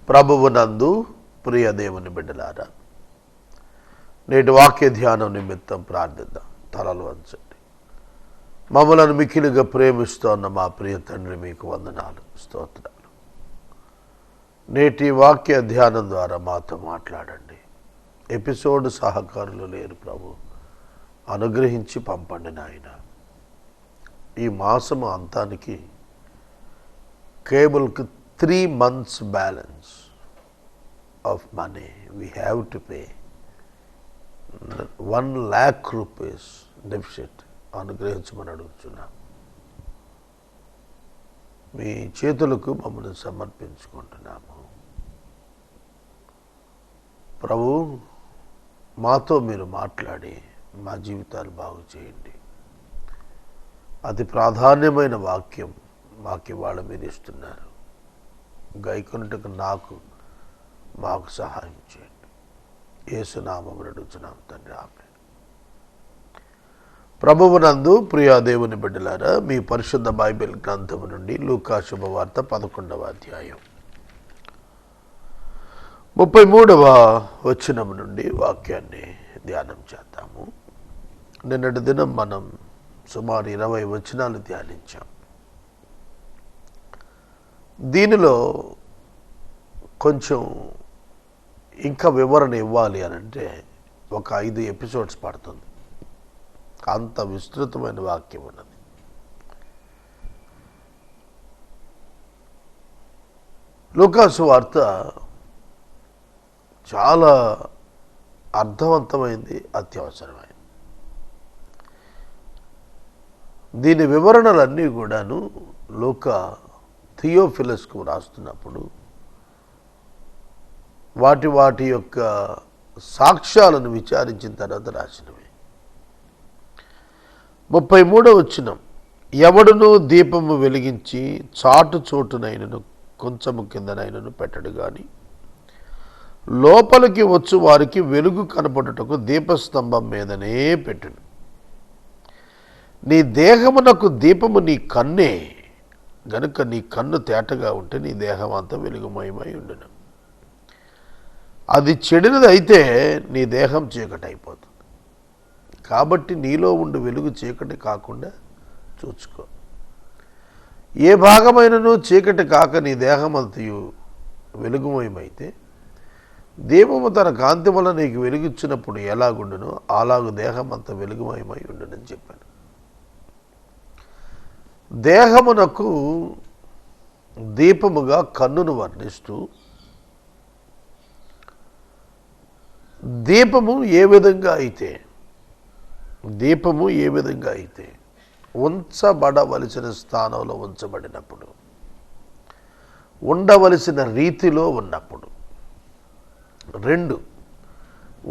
ప్రభువునందు ప్రియ దేవుని బిడ్డలారా, నేటి వాక్య ధ్యానం నిమిత్తం ప్రార్థిద్దాం. తలలు వంచండి. మమ్మలను మిక్కిలిగా ప్రేమిస్తోన్న మా ప్రియ తండ్రి, మీకు వందనాలు, స్తోత్రాలు. నేటి వాక్య ధ్యానం ద్వారా మాతో మాట్లాడండి. ఎపిసోడ్ సహకారులు లేరు ప్రభు, అనుగ్రహించి పంపండి నాయన. ఈ మాసము అంతానికి కేబుల్కి 3 months balance of money we have to pay. 1 lakh rupees deficit అనుగ్రహించమని అడుగుతున్నాం. మీ చేతులకు మమ్మల్ని సమర్పించుకుంటున్నాము ప్రభు. మాతో మీరు మాట్లాడి మా జీవితాలు బాగు చేయండి. అతి ప్రాధాన్యమైన వాక్యం మాకు ఇవాళ మీరు ఇస్తున్నారు. గైకొనుటకు మాకు సహాయం చేయండి. యేసు నామమున అడుగుచున్నాం తండ్రి, ఆమేన్. ప్రభువునందు ప్రియ దేవుని బిడ్డలారా, మీ పరిశుద్ధ బైబిల్ గ్రంథము నుండి లూకా శుభవార్త 11వ అధ్యాయం 33వ వచనము నుండి వాక్యాన్ని ధ్యానం చేద్దాము. నిన్నటి దినం మనం సుమారు 20 వచనాలు ధ్యానించాం. దీనిలో కొంచెం ఇంకా వివరణ ఇవ్వాలి అని అంటే ఒక 5 ఎపిసోడ్స్ పడుతుంది. అంత విస్తృతమైన వాక్యం ఉన్నది. లూకా సువార్త చాలా అర్థవంతమైంది, అత్యవసరమైంది. దీని వివరణలన్నీ కూడాను లూకా థియోఫిలస్కు రాస్తున్నప్పుడు వాటి యొక్క సాక్ష్యాలను విచారించిన తర్వాత రాసినవి. 33వ వచనం, ఎవడును దీపము వెలిగించి చాటు చోటునైనను కొంచెము కిందనైనను పెట్టడు గాని లోపలికి వచ్చు వారికి వెలుగు కనపడుటకు దీపస్తంభం మీదనే పెట్టును. నీ దేహమునకు దీపము నీ కన్నే గనుక నీ కన్ను తేటగా ఉంటే నీ దేహం అంతా వెలుగుమయమై ఉండును. అది చెడినది అయితే నీ దేహం చీకటి అయిపోతుంది. కాబట్టి నీలో ఉండి వెలుగు చీకటి కాకుండా చూసుకో. ఏ భాగమైనను చీకటి కాక నీ దేహం అంతయు వెలుగుమయమైతే దీపము తన కాంతి వల్ల నీకు వెలుగిచ్చినప్పుడు ఎలాగుండునో అలాగు దేహం అంత వెలుగుమయమై ఉండునని చెప్పాను. దేహమునకు దీపముగా కన్నును వర్ణిస్తూ దీపము ఏ విధంగా అయితే ఉంచబడవలసిన స్థానంలో ఉంచబడినప్పుడు, ఉండవలసిన రీతిలో ఉన్నప్పుడు, 2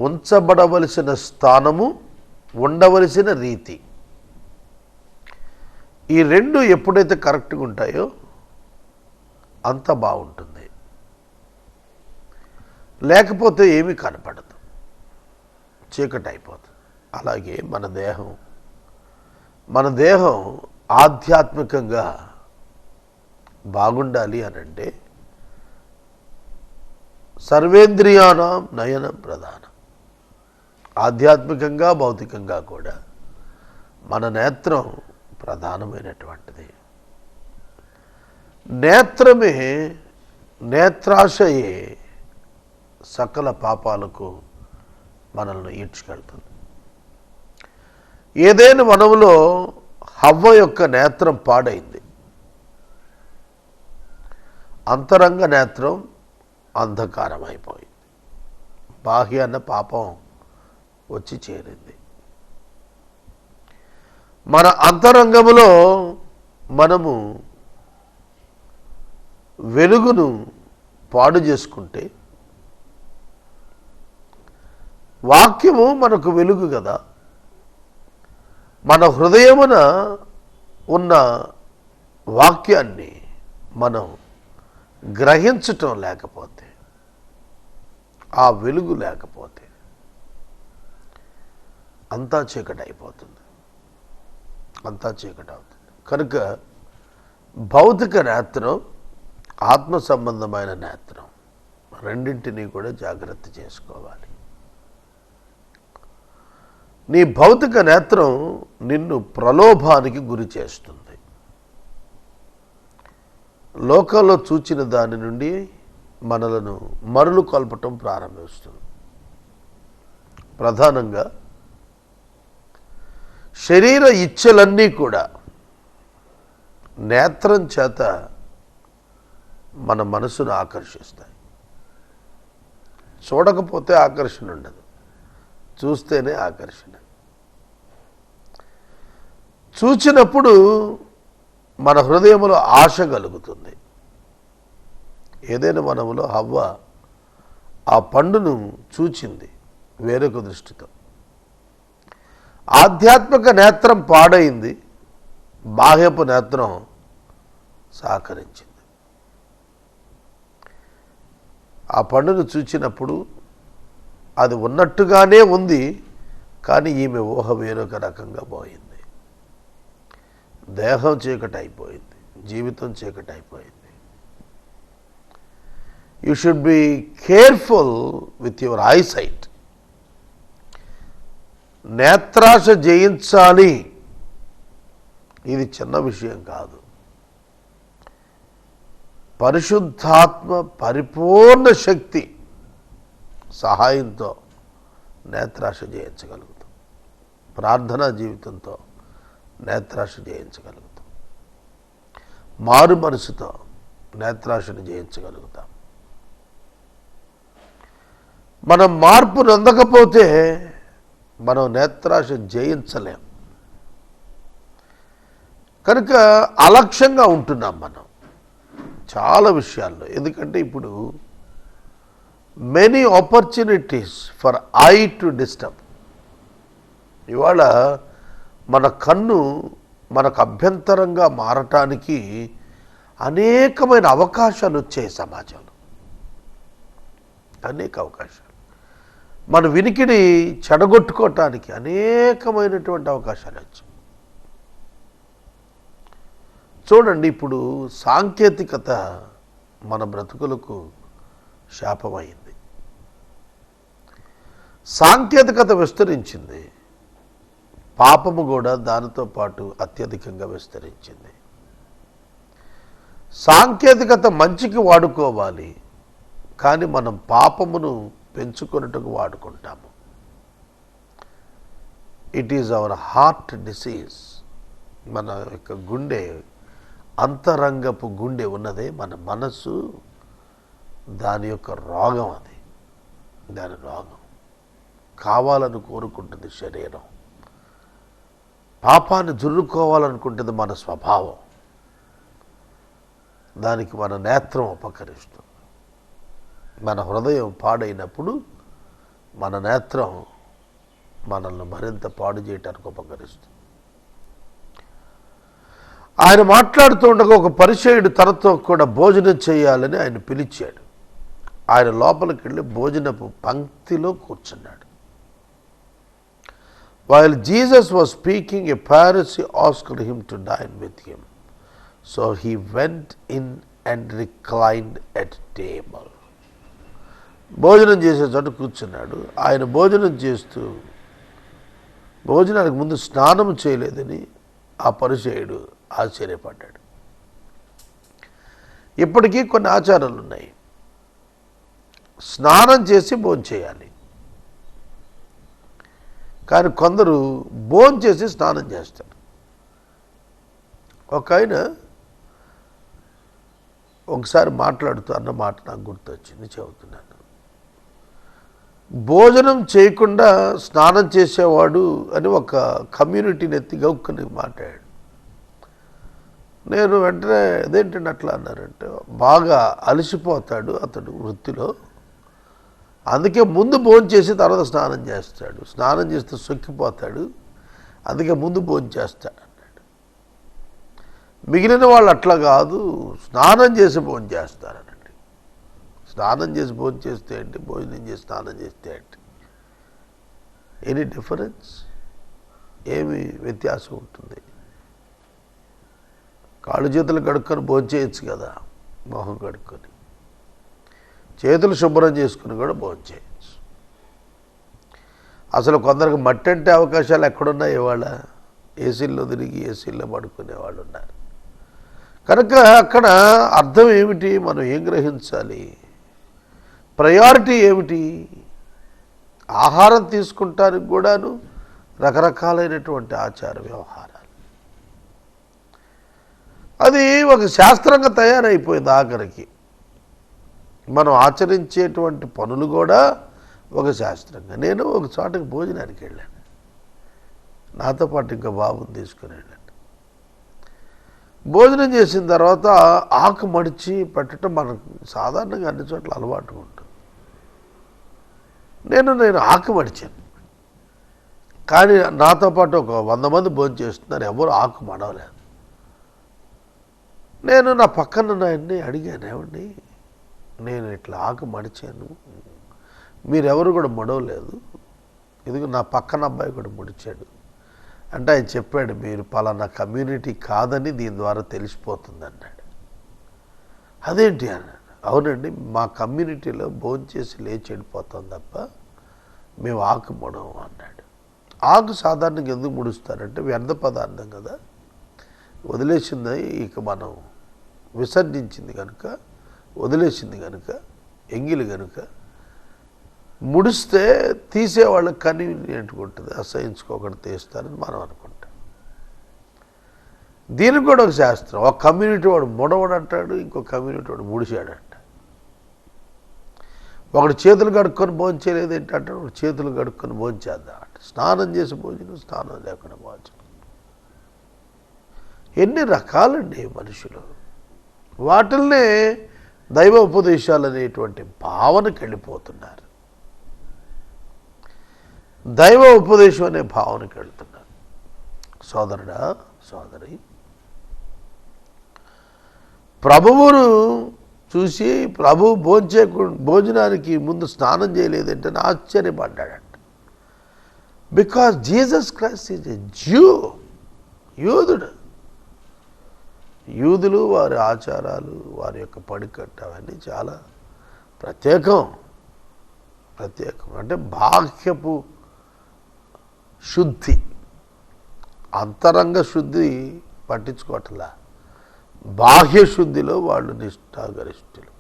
ఉంచబడవలసిన స్థానము, ఉండవలసిన రీతి, ఈ 2 ఎప్పుడైతే కరెక్ట్గా ఉంటాయో అంత బాగుంటుంది. లేకపోతే ఏమీ కనపడదు, చీకటి అయిపోతుంది. అలాగే మన దేహం ఆధ్యాత్మికంగా బాగుండాలి అని అంటే సర్వేంద్రియానాం నయనం ప్రధానం. ఆధ్యాత్మికంగా భౌతికంగా కూడా మన నేత్రం ప్రధానమైనటువంటిది. నేత్రాశయే సకల పాపాలకు మనల్ని ఈడ్చుకెళ్తుంది. ఏదైనా వనములో హవ్వ యొక్క నేత్రం పాడైంది. అంతరంగ నేత్రం అంధకారం అయిపోయింది. బాహ్యాన పాపం వచ్చి చేరింది. మన అంతరంగములో మనము వెలుగును పాడు చేసుకుంటే, వాక్యము మనకు వెలుగు కదా, మన హృదయమున ఉన్న వాక్యాన్ని మనం గ్రహించటం లేకపోతే, ఆ వెలుగు లేకపోతే అంతా చీకటి అయిపోతుంది, అంతా చీకటి అవుతుంది. కనుక భౌతిక నేత్రం, ఆత్మ సంబంధమైన నేత్రం రెండింటినీ కూడా జాగ్రత్త చేసుకోవాలి. నీ భౌతిక నేత్రం నిన్ను ప్రలోభానికి గురి చేస్తుంది. లోకంలో చూచిన దాని నుండి మనలను మరులు కొల్పటం ప్రారంభిస్తుంది. ప్రధానంగా శరీర ఇచ్ఛలన్నీ కూడా నేత్రం చేత మన మనసును ఆకర్షిస్తాయి. చూడకపోతే ఆకర్షణ ఉండదు, చూస్తేనే ఆకర్షణ. చూచినప్పుడు మన హృదయంలో ఆశ కలుగుతుంది. ఏదైనా మనములో హవ్వ ఆ పండును చూచింది వేరొక దృష్టితో. ఆధ్యాత్మిక నేత్రం పాడైంది, బాహ్యపు నేత్రం సహకరించింది. ఆ పండును చూచినప్పుడు అది ఉన్నట్టుగానే ఉంది, కానీ ఈమె ఊహ వేరొక రకంగా పోయింది. దేహం చీకటి అయిపోయింది, జీవితం చీకటి అయిపోయింది. You should be careful with your eyesight. నేత్రాశ జయించాలి, ఇది చిన్న విషయం కాదు. పరిశుద్ధాత్మ పరిపూర్ణ శక్తి సహాయంతో నేత్రాశ జయించగలుగుతాం. ప్రార్థనా జీవితంతో నేత్రాశ జయించగలుగుతాం. మారు మనసుతో నేత్రాశను జయించగలుగుతాం. మనం మార్పు నొందకపోతే మనం నేత్రాశ జయించలేం. కనుక అలక్ష్యంగా ఉంటున్నాం మనం చాలా విషయాల్లో. ఎందుకంటే ఇప్పుడు many opportunities for I to disturb. ఇవాళ మన కన్ను మనకు అభ్యంతరంగా మారటానికి అనేకమైన అవకాశాలు వచ్చాయి సమాజంలో, అనేక అవకాశాలు. మన వినికిడి చెడగొట్టుకోవటానికి అనేకమైనటువంటి అవకాశాలు వచ్చాయి. చూడండి, ఇప్పుడు సాంకేతికత మన బ్రతుకులకు శాపమైంది. సాంకేతికత విస్తరించింది, పాపము కూడా దానితో పాటు అత్యధికంగా విస్తరించింది. సాంకేతికత మంచికి వాడుకోవాలి, కానీ మనం పాపమును పెంచుకొనుటకు వాడుకుంటాము. It is our heart disease. మన యొక్క గుండె, అంతరంగపు గుండె ఉన్నదే మన మనస్సు, దాని యొక్క రోగం అది. దాని రోగం కావాలని కోరుకుంటుంది శరీరం. పాపాన్ని జుర్రుకోవాలనుకుంటుంది మన స్వభావం. దానికి మన నేత్రం ఉపకరిస్తుంది. మన హృదయం పాడైనప్పుడు మన నేత్రం మనల్ని మరింత పాడు చేయటానికి ఉపకరిస్తుంది. ఆయన మాట్లాడుతూ ఉండగా ఒక పరిచయుడు తనతో కూడా భోజనం చేయాలని ఆయన పిలిచాడు. ఆయన లోపలికి వెళ్ళి భోజనపు పంక్తిలో కూర్చున్నాడు. While Jesus was speaking, a Pharisee asked him to dine with him. So he went in and reclined at table. భోజనం చేసే చోట కూర్చున్నాడు. ఆయన భోజనం చేస్తూ భోజనానికి ముందు స్నానం చేయలేదని ఆ పరిచయుడు ఆశ్చర్యపడ్డాడు. ఇప్పటికీ కొన్ని ఆచారాలు ఉన్నాయి. స్నానం చేసి భోంచేయాలి, కానీ కొందరు భోంచేసి స్నానం చేస్తారు. ఒక ఆయన ఒకసారి మాట్లాడుతూ అన్న మాట నాకు గుర్తొచ్చింది, చెబుతున్నాను. భోజనం చేయకుండా స్నానం చేసేవాడు అని ఒక కమ్యూనిటీని ఎత్తి గౌక్కుని మాట్లాడాడు. నేను వెంటనే అదేంటండి అట్లా అన్నారంటే, బాగా అలసిపోతాడు అతడు వృత్తిలో, అందుకే ముందు భోజనం చేసి తర్వాత స్నానం చేస్తాడు. స్నానం చేస్తే సొక్కిపోతాడు, అందుకే ముందు భోజనం చేస్తాడు అన్నాడు. మిగిలిన వాళ్ళు అట్లా కాదు, స్నానం చేసి భోజనం చేస్తారనండి. స్నానం చేసి భోజనం చేస్తే ఏంటి, భోజనం చేసి స్నానం చేస్తే ఏంటి? Any difference? ఏమి వ్యత్యాసం ఉంటుంది? కాళ్ళు చేతులు కడుక్కొని భోజనం చేయొచ్చు కదా, మొహం కడుక్కొని. చేతులు శుభ్రం చేసుకుని కూడా భోంచేయచ్చు. అసలు కొందరికి మట్టి అంటే అవకాశాలు ఎక్కడున్నాయి ఇవాళ? ఏసీల్లో తిరిగి ఏసీల్లో పడుకునే వాళ్ళు ఉన్నారు. కనుక అక్కడ అర్థం ఏమిటి? మనం ఏం గ్రహించాలి? ప్రయారిటీ ఏమిటి? ఆహారం తీసుకుంటానికి కూడాను రకరకాలైనటువంటి ఆచార వ్యవహారాలు. అది ఒక శాస్త్రంగా తయారైపోయింది. ఆఖరికి మనం ఆచరించేటువంటి పనులు కూడా ఒక శాస్త్రంగా. నేను ఒక చోటకి భోజనానికి వెళ్ళాను, నాతో పాటు ఇంకా బాబుని తీసుకుని వెళ్ళాను. భోజనం చేసిన తర్వాత ఆకు మడిచి పెట్టడం మనకు సాధారణంగా అన్ని చోట్ల అలవాటు ఉంటుంది. నేను ఆకు మడిచాను, కానీ నాతో పాటు ఒక 100 మంది భోజనం చేస్తున్నారు, ఎవరు ఆకు మడవలేదు. నేను నా పక్కన ఆయన్ని అడిగాను, ఏమండి నేను ఇట్లా ఆకు మడిచాను, మీరెవరు కూడా మడవలేదు, ఇదిగో నా పక్కన అబ్బాయి కూడా ముడిచాడు అంటే ఆయన చెప్పాడు, మీరు పలానా కమ్యూనిటీ కాదని దీని ద్వారా తెలిసిపోతుంది అన్నాడు. అదేంటి అన్నాడు. అవునండి, మా కమ్యూనిటీలో భోంచేసి లేచి వెళ్ళిపోతాం తప్ప మేము ఆకు ముడము అన్నాడు. ఆకు సాధారణంగా ఎందుకు ముడుస్తారంటే వ్యర్థ పదార్థం కదా, వదిలేసింది, ఇక మనం విసర్జించింది కనుక, వదిలేసింది కనుక, ఎంగిలి కనుక ముడిస్తే తీసేవాళ్ళకి కన్వీనియంట్గా ఉంటుంది, అసహించుకోకుండా తీస్తారని మనం అనుకుంటాం. దీనికి కూడా ఒక శాస్త్రం. ఒక కమ్యూనిటీ వాడు ముడవడు అంటాడు, ఇంకో కమ్యూనిటీ వాడు ముడిచాడంట. ఒకడు చేతులు కడుక్కొని భోంచేయలేదు ఏంటంటే, ఒకడు చేతులు కడుక్కొని భోంచేద్దాం అంట. స్నానం చేసి భోజనం, స్నానం లేకుండా భోజనం. ఎన్ని రకాలండి మనుషులు. వాటిల్నే దైవ ఉపదేశాలు అనేటువంటి భావనకి వెళ్ళిపోతున్నారు. దైవ ఉపదేశం అనే భావనకి వెళ్తున్నారు. సోదరుడా, సోదరి, ప్రభువును చూసి ప్రభు భోజనానికి ముందు స్నానం చేయలేదంటే ఆశ్చర్యపడ్డాడంట. Because Jesus Christ is a Jew, యూదుడు. యూదులు వారి ఆచారాలు, వారి యొక్క పడికట్టు అవన్నీ చాలా ప్రత్యేకం. అంటే బాహ్యపు శుద్ధి, అంతరంగ శుద్ధి పట్టించుకోవట్లా, బాహ్య శుద్ధిలో వాళ్ళు నిష్ఠాగరిష్ఠులు.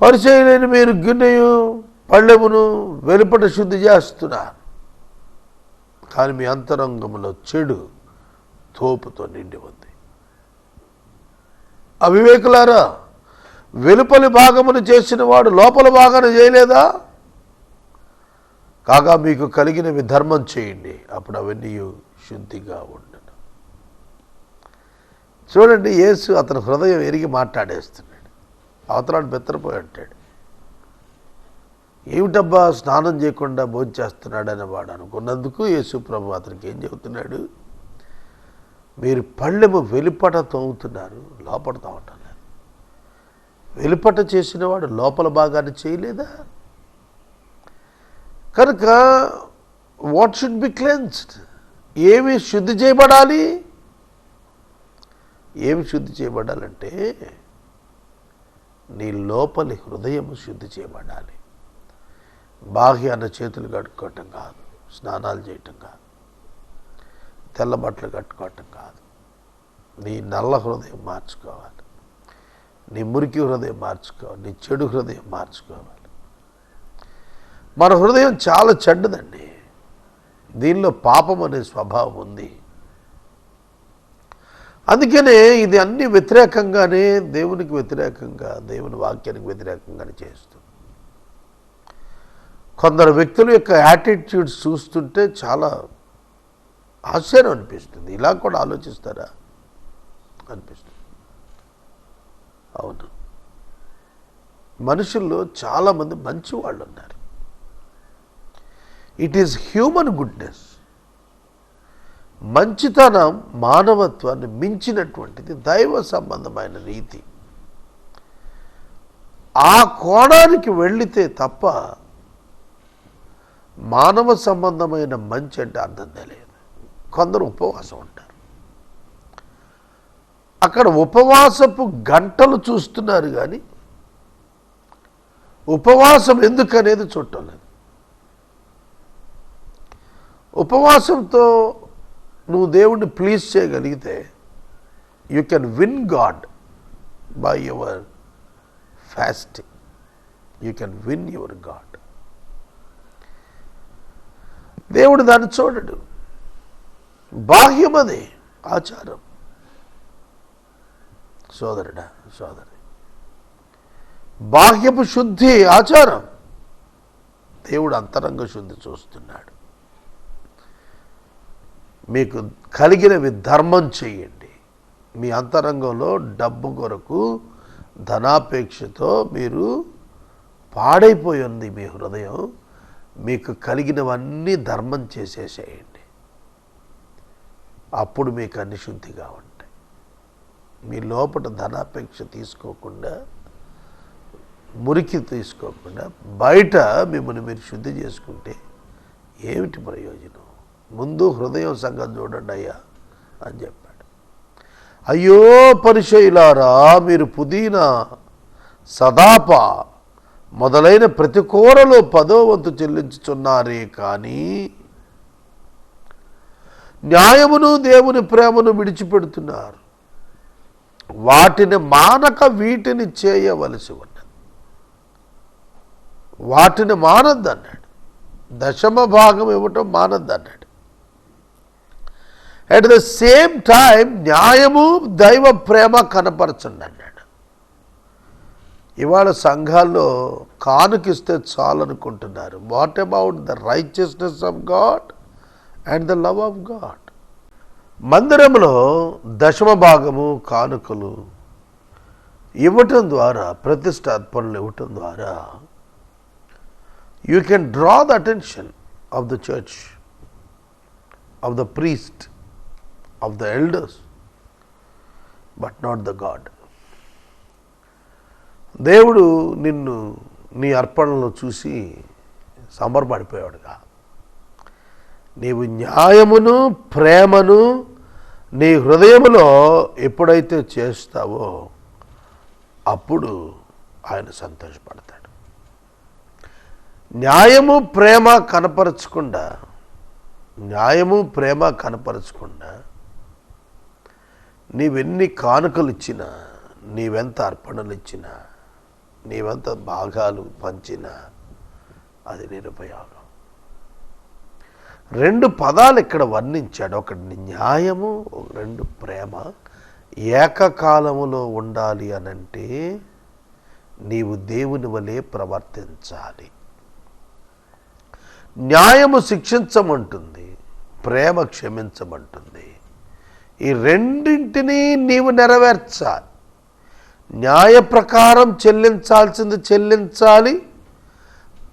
పరిచయలేని మీరు గిన్నెయు పళ్ళెమును వెలుపట శుద్ధి చేస్తున్నారు, కానీ మీ అంతరంగంలో చెడు తోపుతో నిండి ఉంది. అవివేకులారా, వెలుపలి భాగమును చేసిన వాడు లోపల భాగాన్ని చేయలేదా? కాగా మీకు కలిగినవి ధర్మం చేయండి, అప్పుడు అవన్నీ శుద్ధిగా ఉండను. చూడండి, యేసు అతని హృదయం ఎరిగి మాట్లాడేస్తున్నాడు. అవతలాడు బెత్తరపోయి అంటాడు, ఏమిటబ్బా స్నానం చేయకుండా భోంచేస్తున్నాడని వాడు అనుకున్నందుకు యేసు ప్రభు అతనికి ఏం చెబుతున్నాడు? మీరు పళ్ళెము వెలుపట తోముతున్నారు, లోపల తోమటం లేదు. వెలుపట చేసిన వాడు లోపల భాగాన్ని చేయలేదా? కనుక వాట్ షుడ్ బి క్లెన్స్డ్? ఏమి శుద్ధి చేయబడాలి? ఏమి శుద్ధి చేయబడాలంటే నీ లోపలి హృదయం శుద్ధి చేయబడాలి. బాహ్యాన చేతులు కట్టుకోవటం కాదు, స్నానాలు చేయటం కాదు, తెల్ల బట్టలు కట్టుకోవటం కాదు. నీ నల్ల హృదయం మార్చుకోవాలి, నీ మురికి హృదయం మార్చుకోవాలి, నీ చెడు హృదయం మార్చుకోవాలి. మన హృదయం చాలా చెడ్డదండి, దీనిలో పాపం అనే స్వభావం ఉంది. అందుకనే ఇది అన్ని వ్యతిరేకంగానే, దేవునికి వ్యతిరేకంగా, దేవుని వాక్యానికి వ్యతిరేకంగానే చేస్తుంది. కొందరు వ్యక్తుల యొక్క యాటిట్యూడ్స్ చూస్తుంటే చాలా ఆశ్చర్యం అనిపిస్తుంది. ఇలా కూడా ఆలోచిస్తారా అనిపిస్తుంది. అవును, మనుషుల్లో చాలామంది మంచి వాళ్ళు ఉన్నారు. It is human goodness. మంచితనం మానవత్వాన్ని మించినటువంటిది, దైవ సంబంధమైన నీతి. ఆ కోణానికి వెళ్ళితే తప్ప మానవ సంబంధమైన మంచి అంటే అర్థం తెలియదు. కొందరు ఉపవాసం ఉంటారు, అక్కడ ఉపవాసపు గంటలు చూస్తున్నారు, కానీ ఉపవాసం ఎందుకు అనేది చూడటం లేదు. ఉపవాసంతో నువ్వు దేవుణ్ణి ప్లీజ్ చేయగలిగితే you can win God by your fasting. You can win your God. దేవుడు దాన్ని చూడడు. బాహ్యమది ఆచారం. సోదరుడా, సోదరి, బాహ్యపు శుద్ధి ఆచారం. దేవుడు అంతరంగ శుద్ధి చూస్తున్నాడు. మీకు కలిగినవి ధర్మం చేయండి. మీ అంతరంగంలో డబ్బు కొరకు ధనాపేక్షతో మీరు పాడైపోయి ఉంది మీ హృదయం. మీకు కలిగినవన్నీ ధర్మం చేసేసేయండి. అప్పుడు మీకు అన్ని శుద్ధిగా ఉంటాయి. మీ లోపల ధనాపేక్ష తీసుకోకుండా, మురికి తీసుకోకుండా బయట మిమ్మల్ని మీరు శుద్ధి చేసుకుంటే ఏమిటి ప్రయోజనం? ముందు హృదయం సంగతి చూడండి అయ్యా అని చెప్పాడు. అయ్యో పరిచయులారా, మీరు పుదీనా, సదాప మొదలైన ప్రతి కూరలో 10వ వంతు చెల్లించుచున్నారే కానీ న్యాయమును దేవుని ప్రేమను విడిచిపెడుతున్నారు. వాటిని మానక వీటిని చేయవలసి ఉన్నది. వాటిని మానద్దన్నాడు. 10వ భాగం ఇవ్వటం మానద్దన్నాడు. అట్ ద సేమ్ టైం న్యాయము దైవ ప్రేమ కనపరచండి అన్నాడు. ఇవాళ సంఘాల్లో కానుకిస్తే చాలనుకుంటున్నారు. What about the righteousness of God and the love of God? మందిరంలో 10వ భాగము కానుకలు ఇవ్వటం ద్వారా, ప్రతిష్టాత్పనలు ఇవ్వటం ద్వారా you can draw the attention of the church, of the priest, of the elders, but not the God. దేవుడు నిన్ను నీ అర్పణలో చూసి సంబరపడిపోయాడుగా. నీవు న్యాయమును ప్రేమను నీ హృదయములో ఎప్పుడైతే చేస్తావో అప్పుడు ఆయన సంతోషపడతాడు. న్యాయము ప్రేమ కనపరచకుండా, న్యాయము ప్రేమ కనపరచకుండా నీవెన్ని కానుకలు ఇచ్చినా, నీవెంత అర్పణలు ఇచ్చినా, నీవెంత భాగాలు పంచినా అది నిరుపయోగం. 2 పదాలు ఇక్కడ వర్ణించాడు. ఒకటి న్యాయము, 2 ప్రేమ. ఏకకాలములో ఉండాలి అనంటే నీవు దేవుని వలె ప్రవర్తించాలి. న్యాయము శిక్షించమంటుంది, ప్రేమ క్షమించమంటుంది. ఈ రెండింటినీ నీవు నెరవేర్చాలి. న్యాయ ప్రకారం చెల్లించాల్సింది చెల్లించాలి,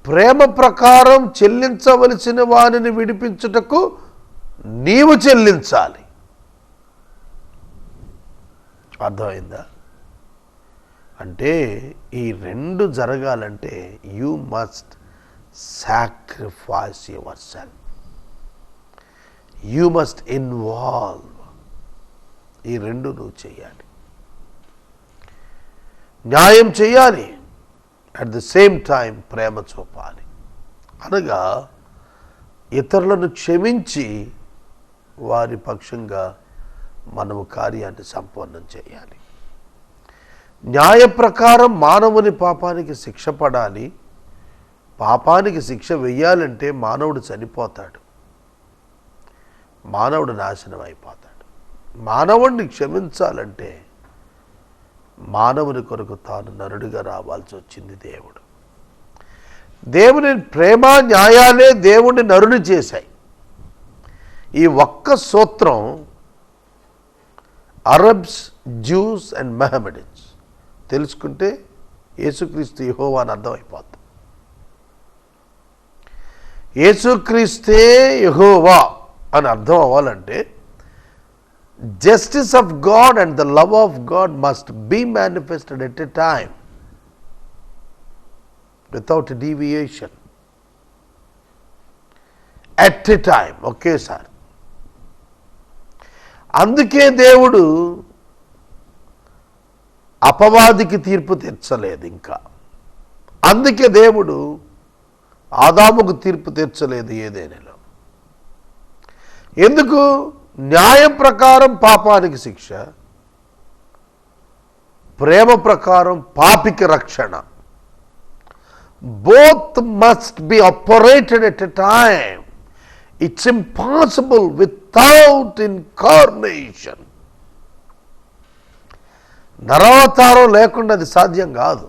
ప్రేమ ప్రకారం చెల్లించవలసిన వానిని విడిపించుటకు నీవు చెల్లించాలి. అర్థమైందా? అంటే ఈ 2 జరగాలంటే you must sacrifice your self. You must involve. ఈ 2 నువ్వు చేయాలి. న్యాయం చేయాలి, అట్ ద సేమ్ టైం ప్రేమ చూపాలి. అనగా ఇతరులను క్షమించి వారి పక్షంగా మనము కార్యాన్ని సంపన్నం చేయాలి. న్యాయ ప్రకారం మానవుని పాపానికి శిక్ష పడాలి. పాపానికి శిక్ష వెయ్యాలంటే మానవుడు చనిపోతాడు, మానవుడు నాశనం అయిపోతాడు. మానవుడిని క్షమించాలంటే మానవుని కొరకు తాను నరుడిగా రావాల్సి వచ్చింది దేవుడు. దేవుని ప్రేమ న్యాయాలే దేవుడిని నరుని చేశాయి. ఈ ఒక్క సూత్రం అరబ్స్, జ్యూస్ అండ్ మెహమెడన్స్ తెలుసుకుంటే యేసుక్రీస్తు యెహోవా అని అర్థమైపోతుంది. యేసుక్రీస్తే యెహోవా అని అర్థం అవ్వాలంటే justice of God and the love of God must be manifested at a time without a deviation. At a time, okay sir. అందుకే దేవుడు అపవాదికి తీర్పు తీర్చలేదు. ఇంకా అందుకే దేవుడు ఆదాముకు తీర్పు తీర్చలేదు ఏదైనాలో. ఎందుకు? న్యాయం ప్రకారం పాపానికి శిక్ష, ప్రేమ ప్రకారం పాపికి రక్షణ. Both must be operated at a time. It's impossible without incarnation. నరావతారం లేకుండా అది సాధ్యం కాదు.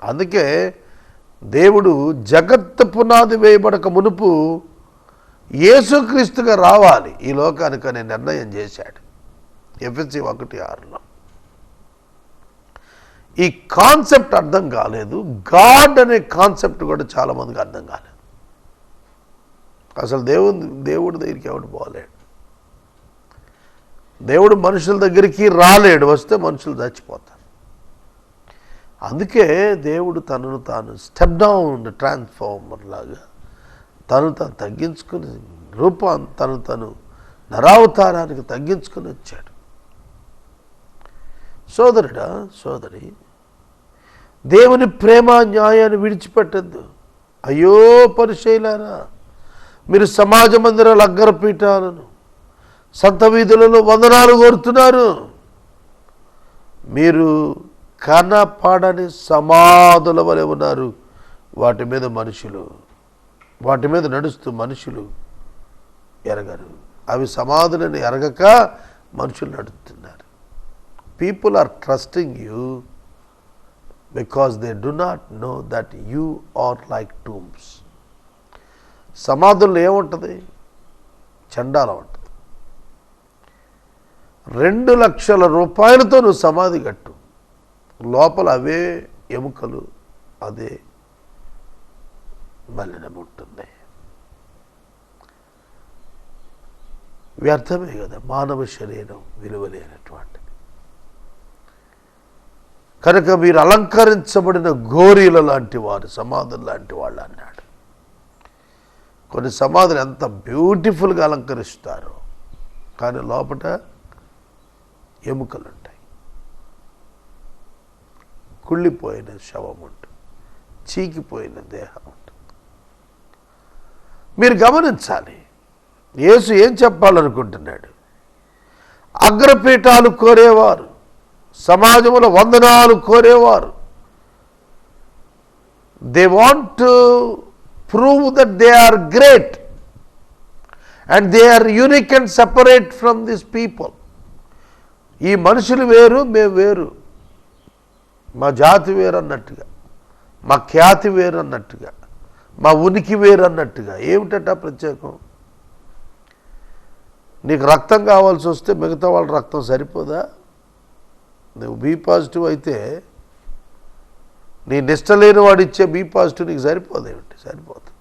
అందుకే దేవుడు జగత్తు పునాది వేయబడక మునుపు యేసుక్రీస్తుగా రావాలి ఈ లోకానికి అనే నిర్ణయం చేశాడు. ఎఫెసీ 1:6లో ఈ కాన్సెప్ట్ అర్థం కాలేదు. గాడ్ అనే కాన్సెప్ట్ కూడా చాలామందికి అర్థం కాలేదు. అసలు దేవుడి దగ్గరికి ఎవడు పోలేడు. దేవుడు మనుషుల దగ్గరికి రాలేడు. వస్తే మనుషులు చచ్చిపోతారు. అందుకే దేవుడు తనను తాను స్టెప్ డౌన్ ట్రాన్స్ఫార్మర్ లాగా తను తగ్గించుకుని తను నరావతారానికి తగ్గించుకుని వచ్చాడు. సోదరుడా, సోదరి, దేవుని ప్రేమ న్యాయాన్ని విడిచిపెట్టద్దు. అయ్యో పరిచయులారా, మీరు సమాజ మందిరాల అగ్గరపీఠాలను సంత వీధులలో వందనాలు కోరుతున్నారు. మీరు కనపడని సమాధుల వలె ఉన్నారు. వాటి మీద నడుస్తూ మనుషులు ఎరగరు. అవి సమాధులను ఎరగక మనుషులు నడుస్తున్నారు. People are trusting you because they do not know that you are like tombs. సమాధుల్లో ఏముంటుంది? చండాలం ఉంటుంది. 2 లక్షల రూపాయలతో నువ్వు సమాధి కట్టు, లోపల అవే ఎముకలు, అదే మలినం ఉంటుంది. వ్యర్థమే కదా మానవ శరీరం విలువలేనటువంటి. కనుక మీరు అలంకరించబడిన గోరీల లాంటి వారు, సమాధులు లాంటి వాళ్ళు అన్నాడు. కొన్ని సమాధులు ఎంత బ్యూటిఫుల్గా అలంకరిస్తారో, కానీ లోపల ఎముకలు ఉంటాయి, కుళ్ళిపోయిన శవం ఉంటుంది, చీకిపోయిన దేహం ఉంటుంది. మీరు గమనించాలి, యేసు ఏం చెప్పాలనుకుంటున్నాడు? అగ్రపీఠాలు కోరేవారు, సమాజంలో వందనాలు కోరేవారు, they want to prove that they are great and they are unique and separate from this people. ఈ మనుషులు వేరు, మేము వేరు, మా జాతి వేరు అన్నట్టుగా, మా ఖ్యాతి వేరు అన్నట్టుగా, మా ఉనికి వేరు అన్నట్టుగా. ఏమిటట ప్రత్యేకం? నీకు రక్తం కావాల్సి వస్తే మిగతా వాళ్ళ రక్తం సరిపోదా? నువ్వు బి పాజిటివ్ అయితే నీ నిష్ట లేని వాడు ఇచ్చే బి పాజిటివ్ నీకు సరిపోదేమిటి? సరిపోతుంది.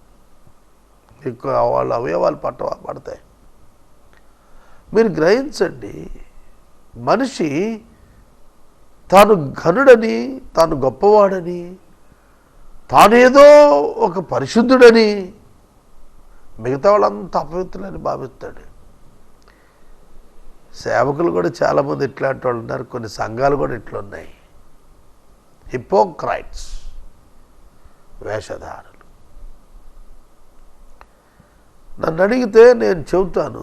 నీకు వాళ్ళ అవయవాలు పడతాయి. మీరు గ్రహించండి, మనిషి తాను ఘనుడని, తాను గొప్పవాడని, తానేదో ఒక పరిశుద్ధుడని మిగతా వాళ్ళంతా అపవిత్రులని భావిస్తాడు. సేవకులు కూడా చాలామంది ఇట్లాంటి వాళ్ళు ఉన్నారు. కొన్ని సంఘాలు కూడా ఇట్లా ఉన్నాయి. హిపోక్రైట్స్, వేషధారులు. నన్ను అడిగితే నేను చెబుతాను,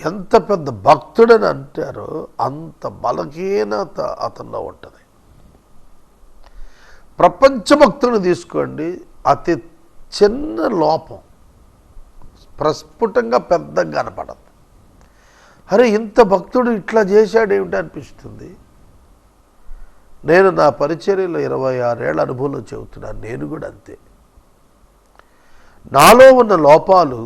ఎంత పెద్ద భక్తుడని అంటారో అంత బలహీనత అతనిలో ఉంటుంది. ప్రపంచ భక్తుని తీసుకోండి, అతి చిన్న లోపం ప్రస్ఫుటంగా పెద్దగా కనపడదు. అరే, ఇంత భక్తుడు ఇట్లా చేశాడు ఏమిటి అనిపిస్తుంది. నేను నా పరిచర్యలో 26 ఏళ్ల అనుభవంలో చెబుతున్నాను. నేను కూడా అంతే. నాలో ఉన్న లోపాలు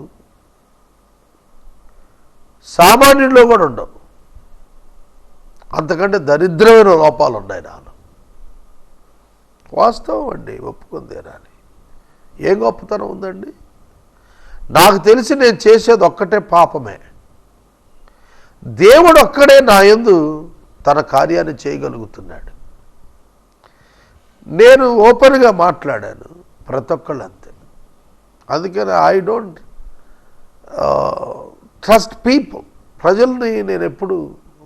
సామాన్యుల్లో కూడా ఉండవు. అంతకంటే దరిద్రమైన లోపాలు ఉన్నాయి నాలో. వాస్తవం అండి, ఒప్పుకుందేనాని. ఏం గొప్పతనం ఉందండి? నాకు తెలిసి నేను చేసేది ఒక్కటే పాపమే. దేవుడు ఒక్కడే నా యందు తన కార్యాన్ని చేయగలుగుతున్నాడు. నేను ఓపెన్గా మాట్లాడాను, ప్రతి ఒక్కళ్ళు అంతే. అందుకని ఐ డోంట్ ట్రస్ట్ పీపుల్. ప్రజల్ని నేను ఎప్పుడు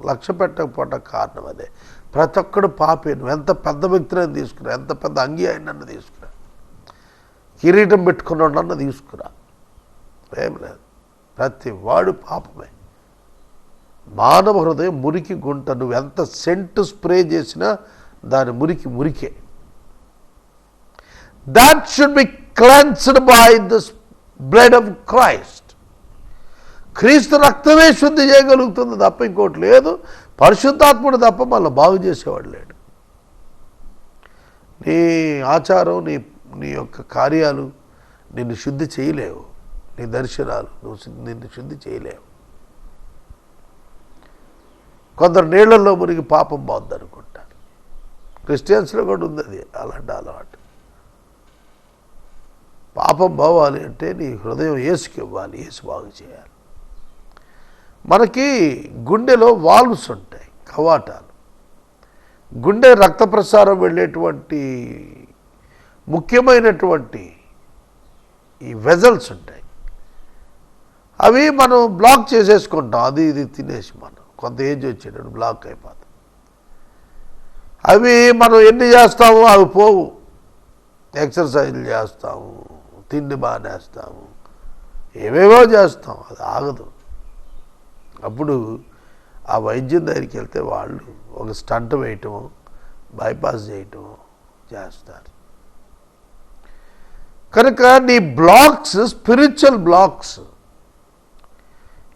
లక్ష్య పెట్టకపోవడం కారణం అదే. ప్రతి ఒక్కడు పాపే. నువ్వు ఎంత పెద్ద వ్యక్తిని తీసుకురా, ఎంత పెద్ద అంగి అయినన్ను తీసుకురా, కిరీటం పెట్టుకున్నాడన్న తీసుకురా, ఏం లేదు, ప్రతి వాడు పాపమే. మానవ హృదయం మురికి గుంట. నువ్వు ఎంత సెంటు స్ప్రే చేసినా దాని మురికే. That should be cleansed by the blood of Christ. క్రీస్తు రక్తమే శుద్ధి చేయగలుగుతుంది తప్ప ఇంకోటి లేదు. పరిశుద్ధాత్ముడు తప్ప మళ్ళీ బాగు చేసేవాడు లేడు. నీ ఆచారం, నీ యొక్క కార్యాలు నిన్ను శుద్ధి చేయలేవు. నీ దర్శనాలు నిన్ను శుద్ధి చేయలేవు. కొందరు నీళ్లలో మునిగి పాపం బాగుంది అనుకుంటారు. క్రిస్టియన్స్లో కూడా ఉంది అది, అలాంటి అలవాటు. పాపం పోవాలి అంటే నీ హృదయం యేసుకి ఇవ్వాలి, యేసు బాగు చేయాలి. మనకి గుండెలో వాల్వ్స్ ఉంటాయి, కవాటాలు. గుండె రక్త ప్రసారం వెళ్ళేటువంటి ముఖ్యమైనటువంటి ఈ వెజల్స్ ఉంటాయి. అవి మనం బ్లాక్ చేసేసుకుంటాం. అది ఇది తినేసి మనం కొంత ఏజ్ వచ్చేటప్పుడు బ్లాక్ అయిపోతాం. అవి మనం ఎన్ని చేస్తామో అవి పోవు. ఎక్సర్సైజ్లు చేస్తాము, తిండి మానేస్తాము, ఏవేవో చేస్తాం, అది ఆగదు. అప్పుడు ఆ వైద్యం దగ్గరికి వెళ్తే వాళ్ళు ఒక స్టంట్ వేయటము, బైపాస్ చేయటము చేస్తారు. కనుక నీ బ్లాక్స్ స్పిరిచువల్ బ్లాక్స్.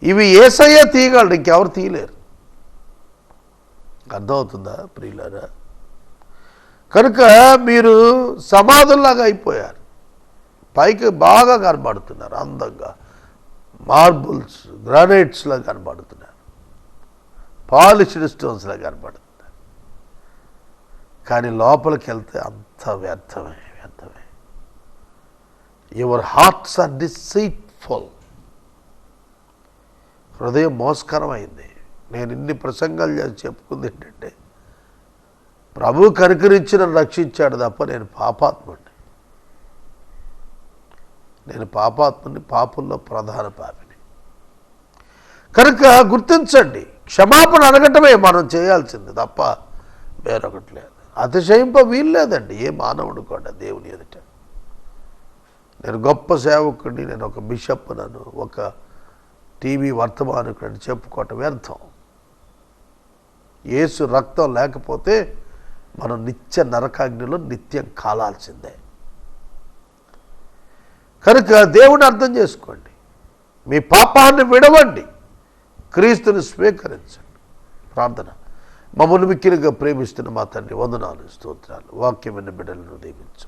ఇవి యేసయ్య తీయగలడు, ఇంకెవరు తీయలేరు. అర్థమవుతుందా ప్రియులారా? కనుక మీరు సమాధుల్లాగా అయిపోయారు. పైకి బాగా కనబడుతున్నారు, అందంగా మార్బుల్స్, గ్రానైట్స్లా కనబడుతున్నారు, పాలిష్డ్ స్టోన్స్లా కనబడుతున్నారు. కానీ లోపలికి వెళ్తే అంత వ్యర్థమే. Your hearts are deceitful. హృదయం మోసకరమైంది. నేను ఇన్ని ప్రసంగాలు చేసి చెప్పుకుంది ఏంటంటే, ప్రభు కనికరించి నన్ను రక్షించాడు తప్ప నేను పాపాత్ముని, పాపుల్లో ప్రధాన పాపిని. కనుక గుర్తించండి, క్షమాపణ అడగటమే మనం చేయాల్సింది తప్ప వేరొకటి లేదు. అతిశయింప వీల్లేదండి ఏ మానవుడు కూడా దేవుని ఎదుట. నేను గొప్ప సేవకుడిని, నేను ఒక బిషప్, నన్ను ఒక టీవీ వర్తమానకుడిని చెప్పుకోవటం వ్యర్థం. యేసు రక్తం లేకపోతే మనం నిత్య నరకాగ్నిలో నిత్యం కాలాల్సిందే. కనుక దేవుని అర్థం చేసుకోండి, మీ పాపాన్ని విడవండి, క్రీస్తుని స్వీకరించండి. ప్రార్థన. మమ్మల్ని మిక్కిలిగా ప్రేమిస్తున్న మా తండ్రి, వందనాలు, స్తోత్రాలు. వాక్యమైన బిడ్డలను దీవించు.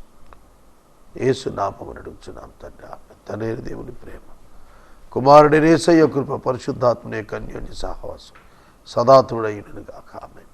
యేసు నామమున అడుగుచున్నాం తండ్రి, ఆమేన్. తండ్రి దేవుని ప్రేమ, కుమారుడి యేసయ్య కృప, పరిశుద్ధాత్మని యొక్క అన్యోన్య సహవాసం సదా తోడైయునుగాక. ఆమేన్.